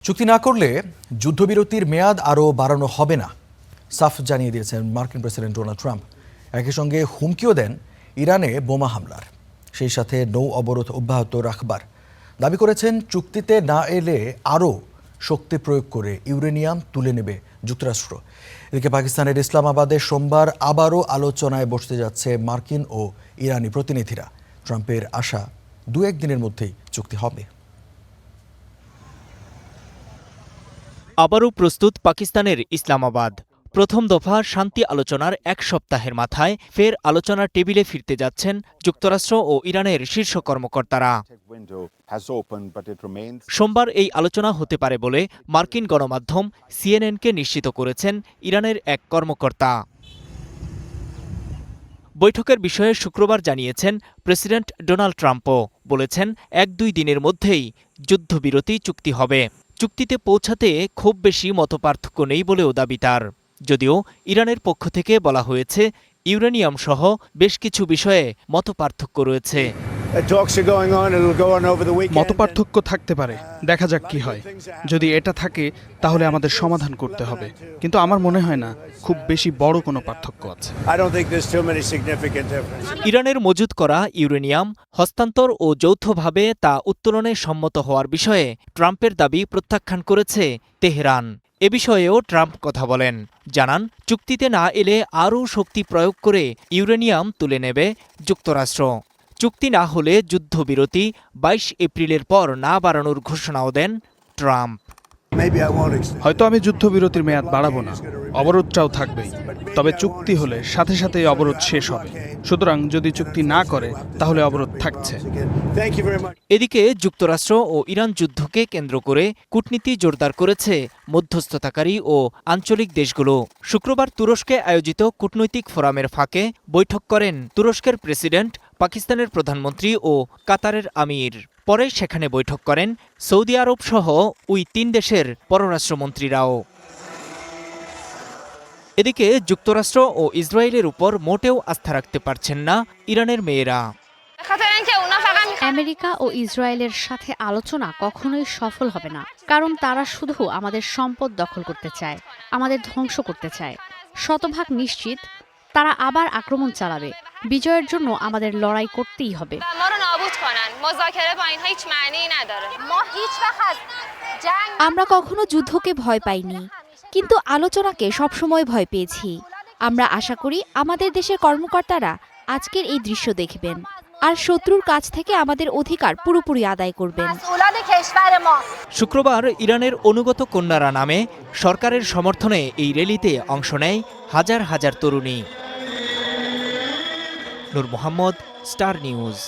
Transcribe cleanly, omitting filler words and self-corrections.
চুক্তি না করলে যুদ্ধবিরতির মেয়াদ আরও বাড়ানো হবে না, সাফ জানিয়ে দিয়েছেন মার্কিন প্রেসিডেন্ট ডোনাল্ড ট্রাম্প। একই সঙ্গে হুমকিও দেন ইরানে বোমা হামলার, সেই সাথে নৌ অবরোধ অব্যাহত রাখবার দাবি করেছেন। চুক্তিতে না এলে আরও শক্তি প্রয়োগ করে ইউরেনিয়াম তুলে নেবে যুক্তরাষ্ট্র। এদিকে পাকিস্তানের ইসলামাবাদে সোমবার আবারও আলোচনায় বসতে যাচ্ছে মার্কিন ও ইরানি প্রতিনিধিরা। ট্রাম্পের আশা 2-1 দিনের মধ্যেই চুক্তি হবে। আবারও প্রস্তুত পাকিস্তানের ইসলামাবাদ। প্রথম দফা শান্তি আলোচনার এক সপ্তাহের মাথায় ফের আলোচনার টেবিলে ফিরতে যাচ্ছেন যুক্তরাষ্ট্র ও ইরানের শীর্ষ কর্মকর্তারা। সোমবার এই আলোচনা হতে পারে বলে মার্কিন গণমাধ্যম সিএনএনকে নিশ্চিত করেছেন ইরানের এক কর্মকর্তা। বৈঠকের বিষয়ে শুক্রবার জানিয়েছেন প্রেসিডেন্ট ডোনাল্ড ট্রাম্পও। বলেছেন 1-2 দিনের মধ্যেই যুদ্ধবিরতি চুক্তি হবে। চুক্তিতে পৌঁছাতে খুব বেশি মতপার্থক্য নেই বলেও দাবি তার। যদিও ইরানের পক্ষ থেকে বলা হয়েছে ইউরেনিয়াম সহ বেশ কিছু বিষয়ে মতপার্থক্য রয়েছে। মতপার্থক্য থাকতে পারে, দেখা যাক কি হয়। যদি এটা থাকে তাহলে আমাদের সমাধান করতে হবে, কিন্তু আমার মনে হয় না খুব বেশি বড় কোনো পার্থক্য আছে। ইরানের মজুত করা ইউরেনিয়াম হস্তান্তর ও যৌথভাবে তা উত্তোলনে সম্মত হওয়ার বিষয়ে ট্রাম্পের দাবি প্রত্যাখ্যান করেছে তেহরান। এ বিষয়েও ট্রাম্প কথা বলেন, জানান চুক্তিতে না এলে আরও শক্তি প্রয়োগ করে ইউরেনিয়াম তুলে নেবে যুক্তরাষ্ট্র। চুক্তি না হলে যুদ্ধবিরতি 22 এপ্রিলের পর না বাড়ানোর ঘোষণাও দেন ট্রাম্প। হয়তো আমি যুদ্ধবিরতির মেয়াদ বাড়াবো না, অবরোধটাও থাকবেই, তবে চুক্তি হলে সাথে সাথেই অবরোধ শেষ হবে। সুতরাং যদি চুক্তি না করে তাহলে অবরোধ থাকছে। এদিকে যুক্তরাষ্ট্র ও ইরান যুদ্ধকে কেন্দ্র করে কূটনীতি জোরদার করেছে মধ্যস্থতাকারী ও আঞ্চলিক দেশগুলো। শুক্রবার তুরস্কে আয়োজিত কূটনৈতিক ফোরামের ফাঁকে বৈঠক করেন তুরস্কের প্রেসিডেন্ট, পাকিস্তানের প্রধানমন্ত্রী ও কাতারের আমির। পরে সেখানে বৈঠক করেন সৌদি আরব সহ ওই 3 দেশের পররাষ্ট্রমন্ত্রীরাও। এদিকে যুক্তরাষ্ট্র ও ইসরায়েলের উপর মোটেও আস্থা রাখতে পারছেন না ইরানের মেয়েরা। আমেরিকা ও ইসরায়েলের সাথে আলোচনা কখনোই সফল হবে না, কারণ তারা শুধু আমাদের সম্পদ দখল করতে চায়, আমাদের ধ্বংস করতে চায়। শতভাগ নিশ্চিত তারা আবার আক্রমণ চালাবে। বিজয়ের জন্য আমাদের লড়াই করতেই হবে। আমরা কখনো যুদ্ধকে ভয় পাইনি, কিন্তু আলোচনাকে সবসময় ভয় পেয়েছি। আমরা আশা করি আমাদের দেশের কর্মকর্তারা আজকের এই দৃশ্য দেখবেন আর শত্রুর কাছ থেকে আমাদের অধিকার পুরোপুরি আদায় করবেন। শুক্রবার ইরানের অনুগত কন্যারা নামে সরকারের সমর্থনে এই র্যালিতে অংশ নেয় হাজার হাজার তরুণী। নূর মোহাম্মদ, স্টার নিউজ।